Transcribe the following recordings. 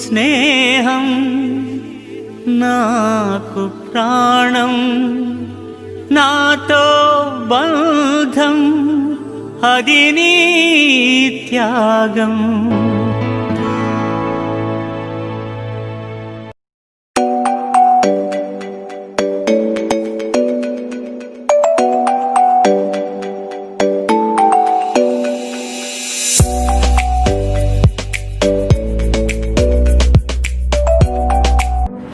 స్నేహం నాకు ప్రాణం, నాతో బంధం అది నీ త్యాగం.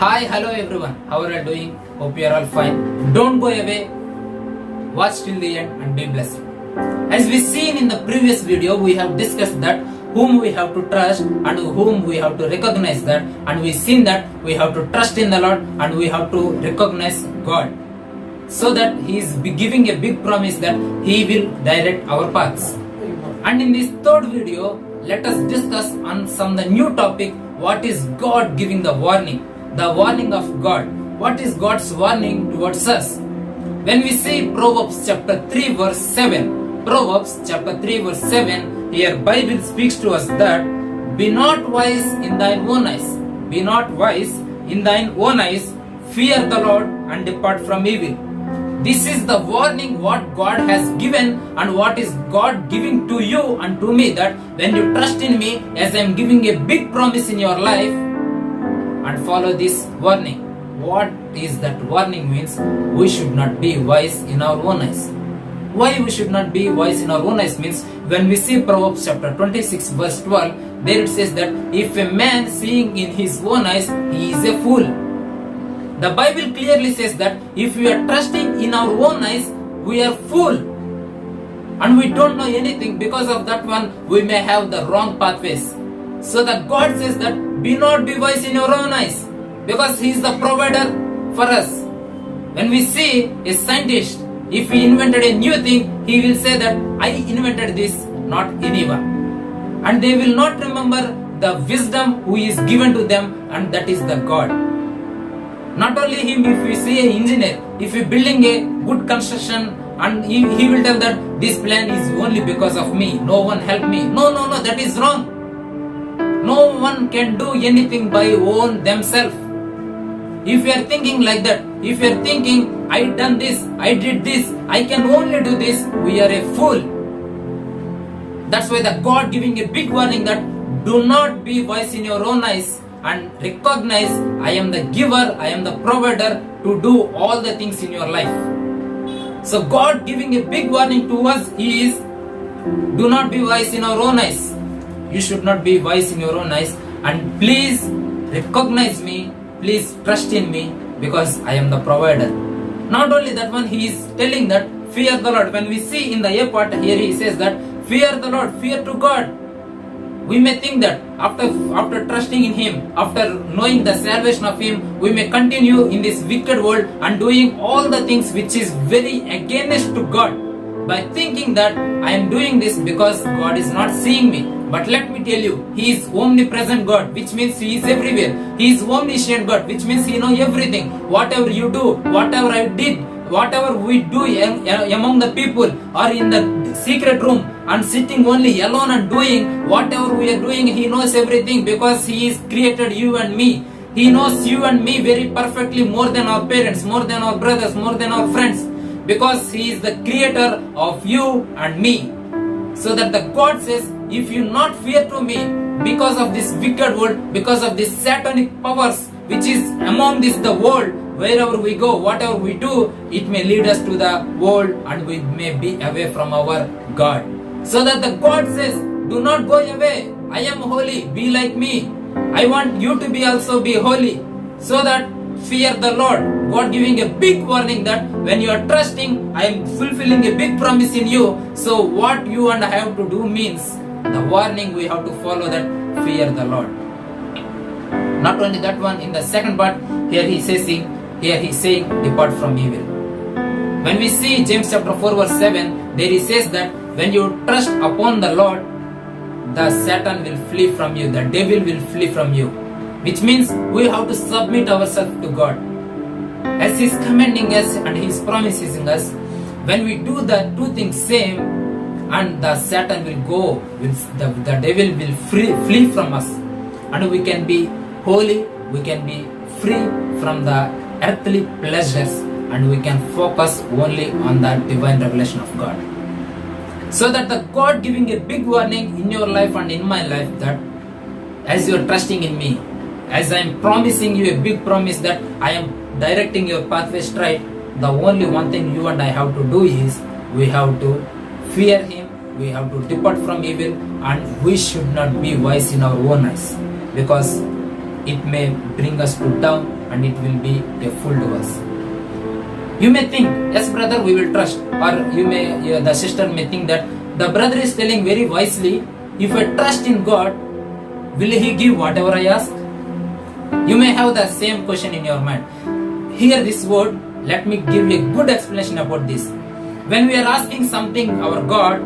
Hi, hello everyone. How are you doing? Hope you are all fine. Don't go away. Watch till the end and be blessed. As we seen in the previous video, we have discussed that whom we have to trust and whom we have to recognize that, and we seen that we have to trust in the Lord and we have to recognize God, so that He is giving a big promise that He will direct our paths. And in this third video, let us discuss on some the new topic. What is God giving the warning? The warning of God. What is God's warning towards us? When we see Proverbs chapter 3 verse 7, Proverbs chapter 3 verse 7, here Bible speaks to us that, be not wise in thine own eyes, be not wise in thine own eyes, fear the Lord and depart from evil. This is the warning what God has given, and what is God giving to you and to me, that when you trust in me, as I am giving a big promise in your life, and follow this warning. What is that warning means? We should not be wise in our own eyes. Why we should not be wise in our own eyes means, when we see Proverbs chapter 26 verse 12, there it says that if a man seeing in his own eyes, he is a fool. The Bible clearly says that if we are trusting in our own eyes, we are fool, and we don't know anything. Because of that one, we may have the wrong pathways. So that God says that be not be wise in your own eyes, because He is the provider for us. When we see a scientist, if he invented a new thing, he will say that I invented this, not anyone. And they will not remember the wisdom who is given to them, and that is the God. Not only him, if we see an engineer, if he building a good construction, and he will tell that this plan is only because of me, no one help me. No, that is wrong. No one can do anything by own themselves. If you are thinking like that, if you are thinking I done this, I did this, I can only do this, we are a fool. That's why the God giving a big warning that do not be wise in your own eyes, and recognize I am the giver, I am the provider to do all the things in your life. So God giving a big warning to us is, do not be wise in our own eyes. You should not be wise in your own eyes, and please recognize me, please trust in me, because I am the provider. Not only that one, He is telling that fear the Lord. When we see in the A part here, He says that fear the Lord, fear to God. We may think that after trusting in Him, after knowing the salvation of Him, we may continue in this wicked world and doing all the things which is very against to God, by thinking that I am doing this because God is not seeing me. But let me tell you, He is omnipresent God, which means He is everywhere. He is omniscient God, which means He knows everything. Whatever you do, whatever I did, whatever we do among the people, or in the secret room and sitting only alone and doing whatever we are doing, He knows everything, because He is created you and me. He knows you and me very perfectly, more than our parents, more than our brothers, more than our friends, because He is the creator of you and me. So that the God says, if you not fear to me, because of this wicked world, because of this satanic powers which is among this the world, wherever we go, whatever we do, it may lead us to the world, and we may be away from our God. So that the God says, do not go away, I am holy, be like me. I want you to be also be holy. So that fear the Lord. God giving a big warning that when you are trusting, I am fulfilling a big promise in you. So what you and I have to do means, the warning we have to follow, that fear the Lord. Not only that one, in the second part, here he is saying depart from evil. When we see James chapter 4 verse 7, there he says that when you trust upon the Lord, the Satan will flee from you, the devil will flee from you. Which means we have to submit ourselves to God. As He is commanding us and He is promising us, when we do the two things same, and the Satan will go, the devil will flee from us, and we can be holy, we can be free from the earthly pleasures, and we can focus only on the divine revelation of God. So that the God giving a big warning in your life and in my life, that as you are trusting in me, as I am promising you a big promise that I am directing your pathway straight, the only one thing you and I have to do is we have to fear him, we have to depart from evil, and we should not be wise in our own eyes, because it may bring us to down and it will be a fool to us. You may think, yes brother, we will trust, or the sister may think that the brother is telling very wisely, if I trust in God, will he give whatever I ask? You may have the same question in your mind. Hear this word, let me give you a good explanation about this. When we are asking something our God,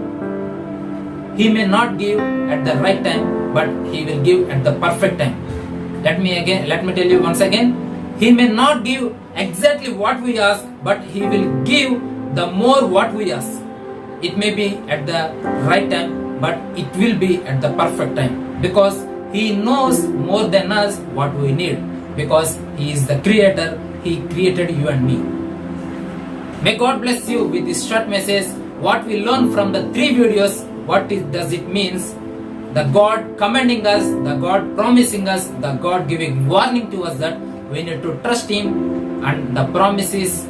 he may not give at the right time, but he will give at the perfect time. Let me tell you once again, he may not give exactly what we ask, but he will give the more what we ask. It may be at the right time, but it will be at the perfect time, because he knows more than us what we need, because he is the creator. He created you and me. May God bless you with this short message. What we learn from the 3 videos, does it means? The God commanding us, the God promising us, the God giving warning to us that we need to trust him, and the promise is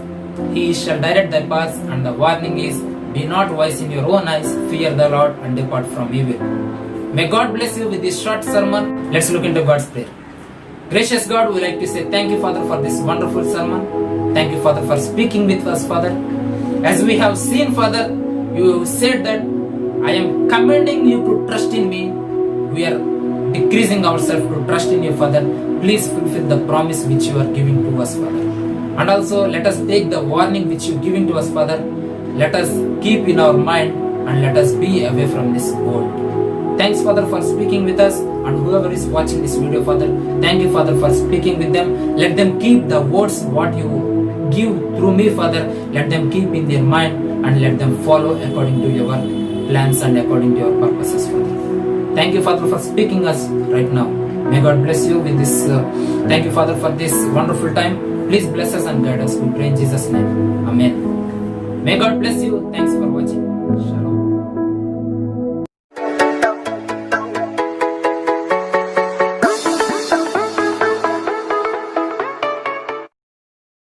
he shall direct thy paths, and the warning is be not wise in your own eyes, fear the Lord and depart from evil. May God bless you with this short sermon. Let's look into God's prayer. Gracious God, we like to say thank you, Father, for this wonderful sermon. Thank you, Father, for speaking with us, Father. As we have seen, Father, you said that I am commanding you to trust in me. We are decreasing ourselves to trust in you, Father. Please fulfill the promise which you are giving to us, Father. And also let us take the warning which you are giving to us, Father. Let us keep in our mind and let us be away from this world. Thanks, Father, for speaking with us, and whoever is watching this video, Father, thank you, Father, for speaking with them. Let them keep the words what you give through me, Father. Let them keep in their mind and let them follow according to your plans and according to your purposes, Father. Thank you, Father, for speaking us right now. May God bless you with this. Thank you, Father, for this wonderful time. Please bless us and guide us. We pray in Jesus' name. Amen. May God bless you. Thanks for